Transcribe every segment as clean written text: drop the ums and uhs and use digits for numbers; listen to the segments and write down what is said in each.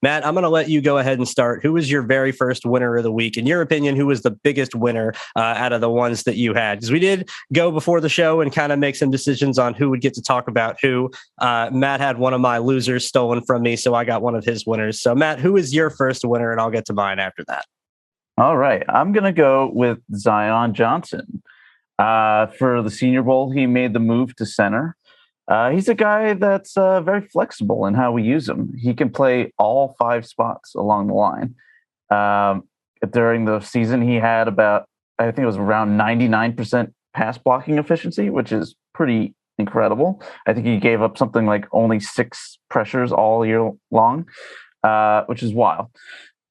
Matt, I'm going to let you go ahead and start. Who was your very first winner of the week? In your opinion, who was the biggest winner out of the ones that you had? Because we did go before the show and kind of make some decisions on who would get to talk about who. Matt had one of my losers stolen from me, so I got one of his winners. So, Matt, who is your first winner? And I'll get to mine after that. All right. I'm going to go with Zion Johnson. For the Senior Bowl, he made the move to center. He's a guy that's very flexible in how we use him. He can play all 5 spots along the line. During the season, he had I think it was around 99% pass blocking efficiency, which is pretty incredible. I think he gave up something like only 6 pressures all year long, which is wild.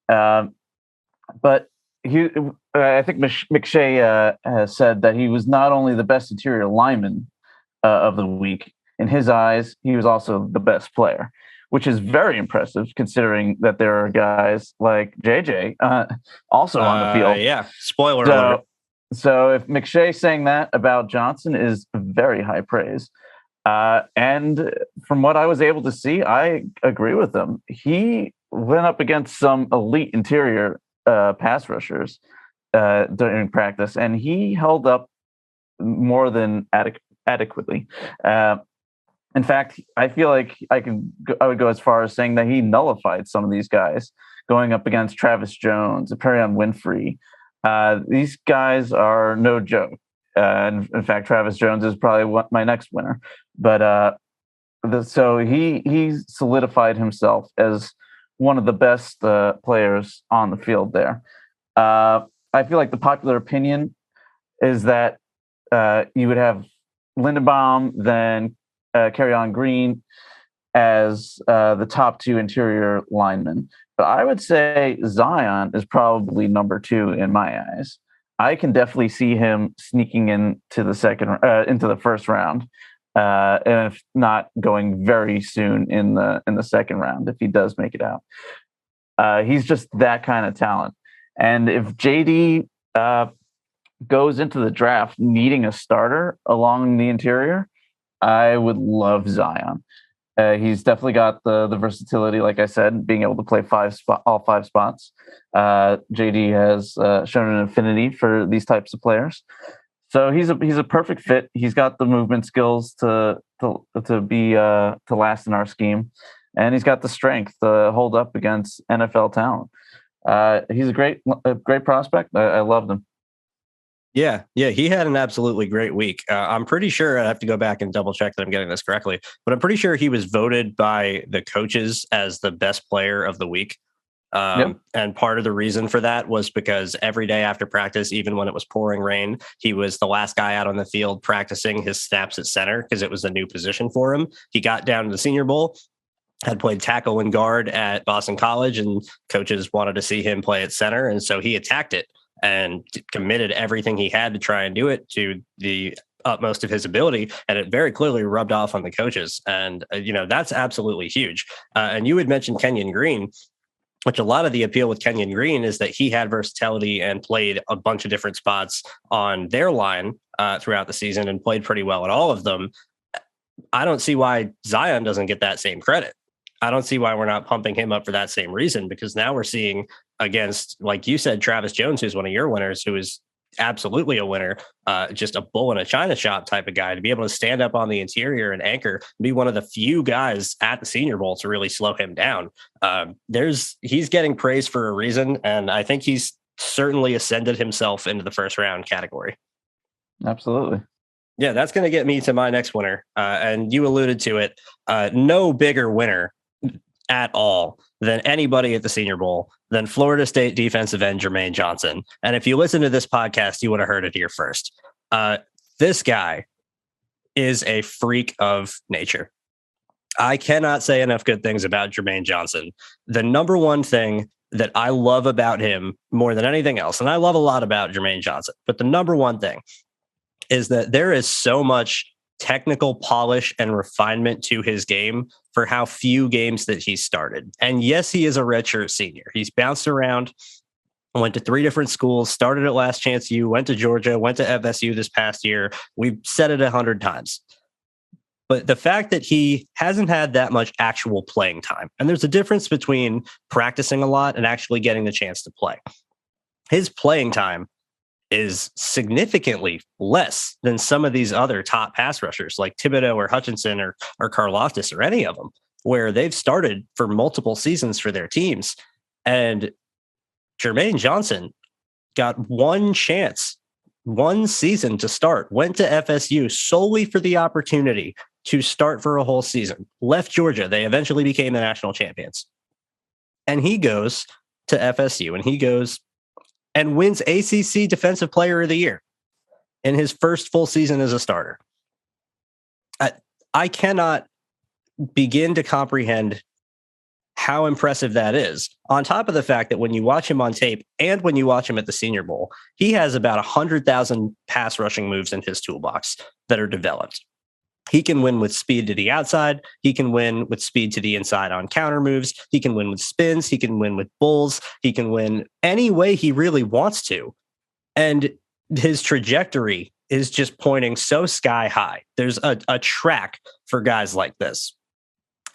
But I think McShay has said that he was not only the best interior lineman of the week. In his eyes, he was also the best player, which is very impressive considering that there are guys like JJ also on the field. Yeah, spoiler alert. So if McShay saying that about Johnson is very high praise. And from what I was able to see, I agree with him. He went up against some elite interior pass rushers during practice, and he held up more than adequately. In fact, I feel like I would go as far as saying that he nullified some of these guys going up against Travis Jones, Perion Winfrey. These guys are no joke. In fact, Travis Jones is probably my next winner. But so he solidified himself as one of the best players on the field there. I feel like the popular opinion is that you would have Lindenbaum, then Kerryon Green as the top 2 interior linemen. But I would say Zion is probably number 2 in my eyes. I can definitely see him sneaking into the first round, and if not, going very soon in the second round if he does make it out. He's just that kind of talent. And if JD goes into the draft needing a starter along the interior, I would love Zion. He's definitely got the versatility, like I said, being able to play all 5 spots. JD has shown an affinity for these types of players, so he's a perfect fit. He's got the movement skills to last in our scheme, and he's got the strength to hold up against NFL talent. He's a great prospect. I loved him. Yeah, he had an absolutely great week. I'm pretty sure I have to go back and double check that I'm getting this correctly, but I'm pretty sure he was voted by the coaches as the best player of the week. Yep. And part of the reason for that was because every day after practice, even when it was pouring rain, he was the last guy out on the field practicing his snaps at center because it was a new position for him. He got down to the Senior Bowl, had played tackle and guard at Boston College, and coaches wanted to see him play at center. And so he attacked it and committed everything he had to try and do it to the utmost of his ability. And it very clearly rubbed off on the coaches. And, that's absolutely huge. And you had mentioned Kenyon Green, which a lot of the appeal with Kenyon Green is that he had versatility and played a bunch of different spots on their line throughout the season and played pretty well at all of them. I don't see why Zion doesn't get that same credit. I don't see why we're not pumping him up for that same reason, because now we're seeing against, like you said, Travis Jones, who's one of your winners, who is absolutely a winner, just a bull in a china shop type of guy, to be able to stand up on the interior and anchor, be one of the few guys at the Senior Bowl to really slow him down. He's getting praise for a reason, and I think he's certainly ascended himself into the first round category. Absolutely. Yeah, that's going to get me to my next winner. And you alluded to it. No bigger winner at all than anybody at the Senior Bowl than Florida State defensive end Jermaine Johnson. And if you listen to this podcast, you would have heard it here first. This guy is a freak of nature. I cannot say enough good things about Jermaine Johnson. The number one thing that I love about him more than anything else, and I love a lot about Jermaine Johnson, but the number one thing is that there is so much technical polish and refinement to his game for how few games that he's started. And yes, he is a redshirt senior. He's bounced around, went to 3 different schools, started at Last Chance U, went to Georgia, went to FSU this past year. We've said it 100 times. But the fact that he hasn't had that much actual playing time, and there's a difference between practicing a lot and actually getting the chance to play. His playing time is significantly less than some of these other top pass rushers like Thibodeau or Hutchinson or Karlaftis or any of them, where they've started for multiple seasons for their teams. And Jermaine Johnson got one chance, one season to start, went to FSU solely for the opportunity to start for a whole season, left Georgia. They eventually became the national champions. And he goes to FSU and he goes and wins ACC Defensive Player of the Year in his first full season as a starter. I cannot begin to comprehend how impressive that is. On top of the fact that when you watch him on tape and when you watch him at the Senior Bowl, he has about 100,000 pass rushing moves in his toolbox that are developed. He can win with speed to the outside. He can win with speed to the inside on counter moves. He can win with spins. He can win with bulls. He can win any way he really wants to. And his trajectory is just pointing so sky high. There's a track for guys like this.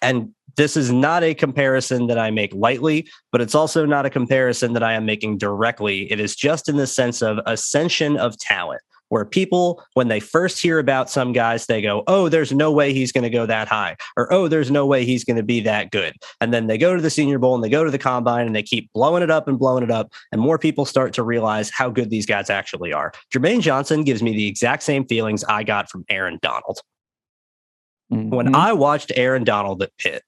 And this is not a comparison that I make lightly, but it's also not a comparison that I am making directly. It is just in the sense of ascension of talent, where people, when they first hear about some guys, they go, oh, there's no way he's going to go that high, or oh, there's no way he's going to be that good. And then they go to the Senior Bowl and they go to the Combine and they keep blowing it up, and more people start to realize how good these guys actually are. Jermaine Johnson gives me the exact same feelings I got from Aaron Donald. Mm-hmm. When I watched Aaron Donald at Pitt,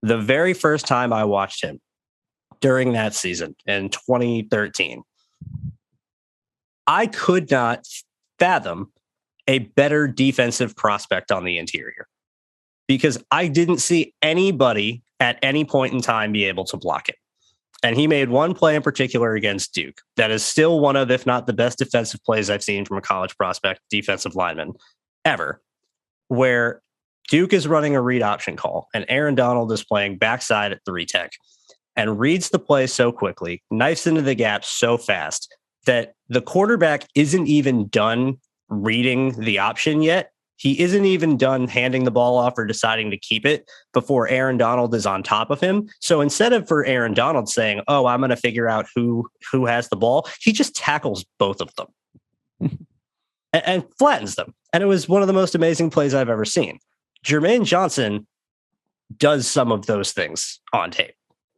the very first time I watched him during that season in 2013, I could not fathom a better defensive prospect on the interior because I didn't see anybody at any point in time be able to block it. And he made one play in particular against Duke that is still one of, if not the best defensive plays I've seen from a college prospect defensive lineman ever, where Duke is running a read option call and Aaron Donald is playing backside at 3 tech and reads the play so quickly, knifes into the gap so fast that the quarterback isn't even done reading the option yet. He isn't even done handing the ball off or deciding to keep it before Aaron Donald is on top of him. So instead of for Aaron Donald saying, oh, I'm going to figure out who has the ball, he just tackles both of them and flattens them. And it was one of the most amazing plays I've ever seen. Jermaine Johnson does some of those things on tape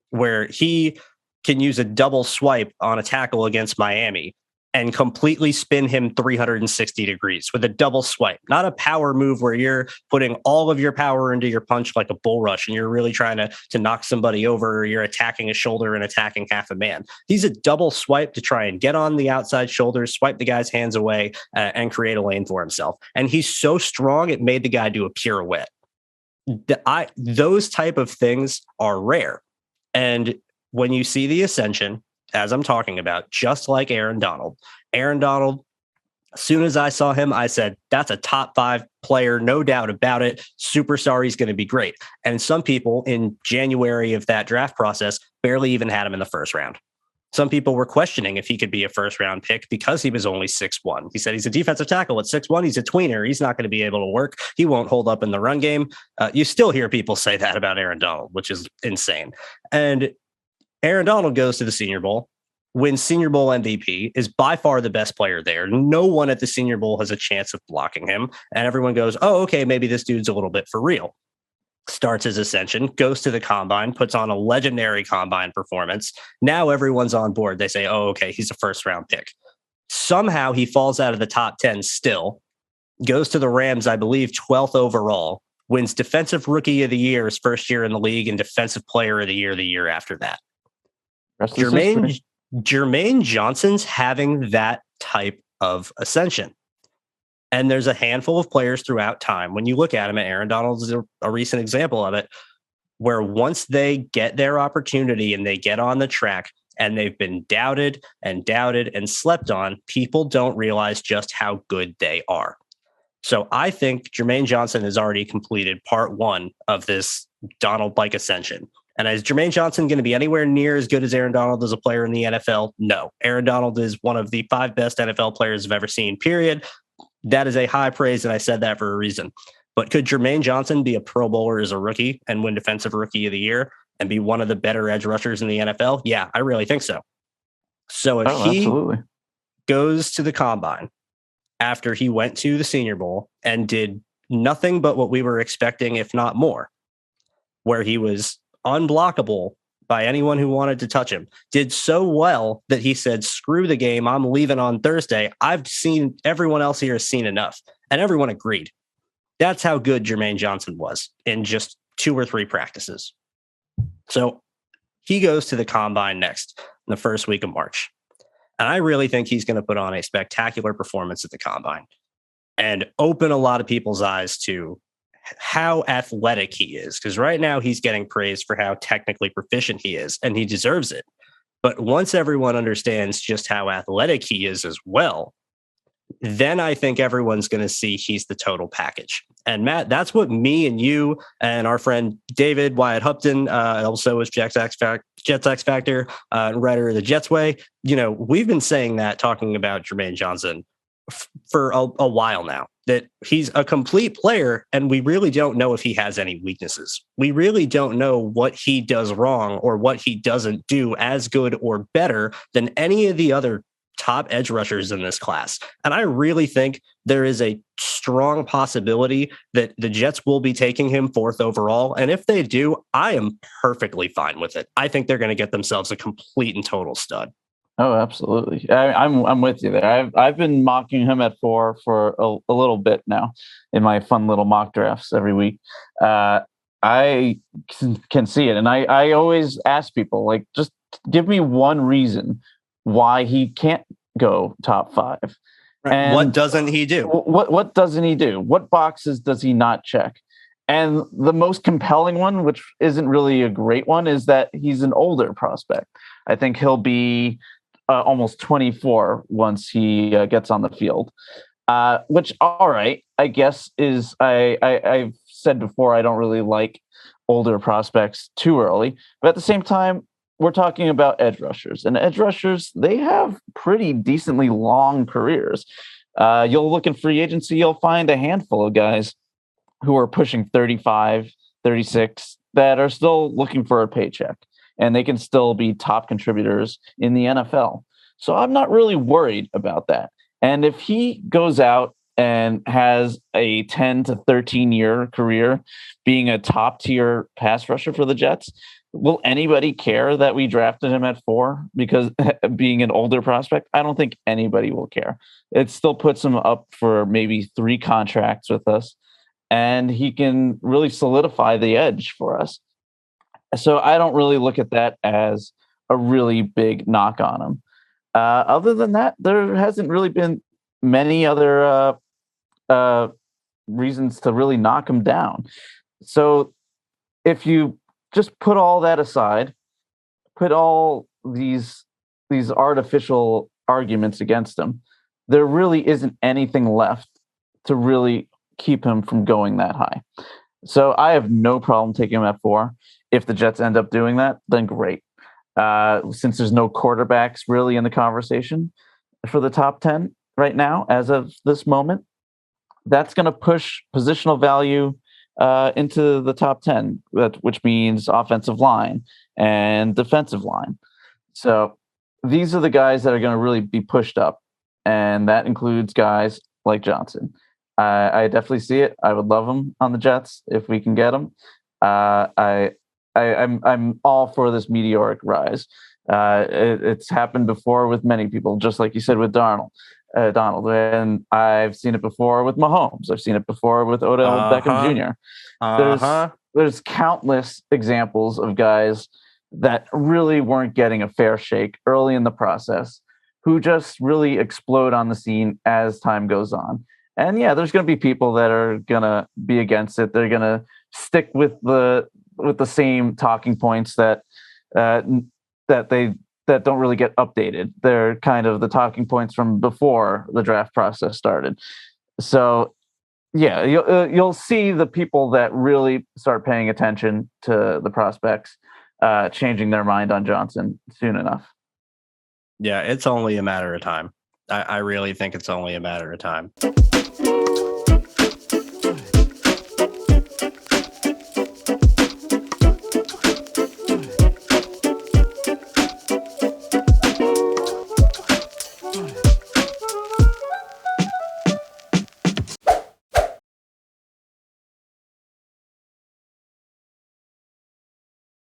where he can use a double swipe on a tackle against Miami and completely spin him 360 degrees with a double swipe, not a power move where you're putting all of your power into your punch like a bull rush and you're really trying to knock somebody over, or you're attacking a shoulder and attacking half a man. He's a double swipe to try and get on the outside shoulders, swipe the guy's hands away, and create a lane for himself. And he's so strong, it made the guy do a pirouette. Those type of things are rare. And when you see the ascension, as I'm talking about, just like Aaron Donald, as soon as I saw him, I said, that's a top 5 player, no doubt about it. Superstar, he's going to be great. And some people in January of that draft process barely even had him in the first round. Some people were questioning if he could be a first round pick because he was only 6'1". He said he's a defensive tackle at 6'1". He's a tweener. He's not going to be able to work. He won't hold up in the run game. You still hear people say that about Aaron Donald, which is insane. And Aaron Donald goes to the Senior Bowl, wins Senior Bowl MVP, is by far the best player there. No one at the Senior Bowl has a chance of blocking him. And everyone goes, oh, okay, maybe this dude's a little bit for real. Starts his ascension, goes to the Combine, puts on a legendary Combine performance. Now everyone's on board. They say, oh, okay, he's a first round pick. Somehow he falls out of the top 10 still, goes to the Rams, I believe, 12th overall, wins Defensive Rookie of the Year his first year in the league and Defensive Player of the year after that. Jermaine Johnson's having that type of ascension. And there's a handful of players throughout time. When you look at him, Aaron Donald is a recent example of it, where once they get their opportunity and they get on the track and they've been doubted and slept on, people don't realize just how good they are. So I think Jermaine Johnson has already completed part 1 of this Donald-like ascension. And is Jermaine Johnson going to be anywhere near as good as Aaron Donald as a player in the NFL? No. Aaron Donald is one of the 5 best NFL players I've ever seen, period. That is a high praise, and I said that for a reason. But could Jermaine Johnson be a Pro Bowler as a rookie and win Defensive Rookie of the Year and be one of the better edge rushers in the NFL? Yeah, I really think so. So if he absolutely goes to the combine after he went to the Senior Bowl and did nothing but what we were expecting, if not more, where he was unblockable by anyone who wanted to touch him, did so well that he said, screw the game, I'm leaving on Thursday. I've seen, everyone else here has seen enough. And everyone agreed. That's how good Jermaine Johnson was in just 2 or 3 practices. So he goes to the combine next in the first week of March. And I really think he's going to put on a spectacular performance at the combine and open a lot of people's eyes to how athletic he is. Because right now he's getting praised for how technically proficient he is, and he deserves it. But once everyone understands just how athletic he is as well, then I think everyone's going to see he's the total package. And Matt, that's what me and you and our friend David Wyatt Hupton, also is Jets X Factor, writer of the Jets Way. We've been saying that, talking about Jermaine Johnson for a while now, that he's a complete player, and we really don't know if he has any weaknesses. We really don't know what he does wrong or what he doesn't do as good or better than any of the other top edge rushers in this class. And I really think there is a strong possibility that the Jets will be taking him 4th overall. And if they do, I am perfectly fine with it. I think they're going to get themselves a complete and total stud. Oh, absolutely. I'm with you there. I've been mocking him at 4 for a little bit now in my fun little mock drafts every week. I can see it. And I always ask people, like, just give me one reason why he can't go top 5. Right. And what doesn't he do? What doesn't he do? What boxes does he not check? And the most compelling one, which isn't really a great one, is that he's an older prospect. I think he'll be almost 24 once he gets on the field, which, all right, I guess is, I've said before, I don't really like older prospects too early, but at the same time, we're talking about edge rushers, and edge rushers, they have pretty decently long careers. You'll look in free agency, you'll find a handful of guys who are pushing 35, 36 that are still looking for a paycheck, and they can still be top contributors in the NFL. So I'm not really worried about that. And if he goes out and has a 10 to 13 year career being a top tier pass rusher for the Jets, will anybody care that we drafted him at 4 because being an older prospect? I don't think anybody will care. It still puts him up for maybe 3 contracts with us, and he can really solidify the edge for us. So I don't really look at that as a really big knock on him. Other than that, there hasn't really been many other reasons to really knock him down. So if you just put all that aside, put all these artificial arguments against him, there really isn't anything left to really keep him from going that high. So I have no problem taking him at 4. If the Jets end up doing that, then great. Since there's no quarterbacks really in the conversation for the top 10 right now, as of this moment, that's going to push positional value into the top 10, which means offensive line and defensive line. So these are the guys that are going to really be pushed up, and that includes guys like Johnson. I definitely see it. I would love him on the Jets if we can get him. I'm all for this meteoric rise. It's happened before with many people, just like you said with Donald, and I've seen it before with Mahomes. I've seen it before with Odell Beckham Jr. There's countless examples of guys that really weren't getting a fair shake early in the process, who just really explode on the scene as time goes on. And yeah, there's going to be people that are going to be against it. They're going to stick with the same talking points that don't really get updated. They're kind of the talking points from before the draft process started. So yeah, you'll see the people that really start paying attention to the prospects changing their mind on Johnson soon enough. Yeah, it's only a matter of time. I really think it's only a matter of time.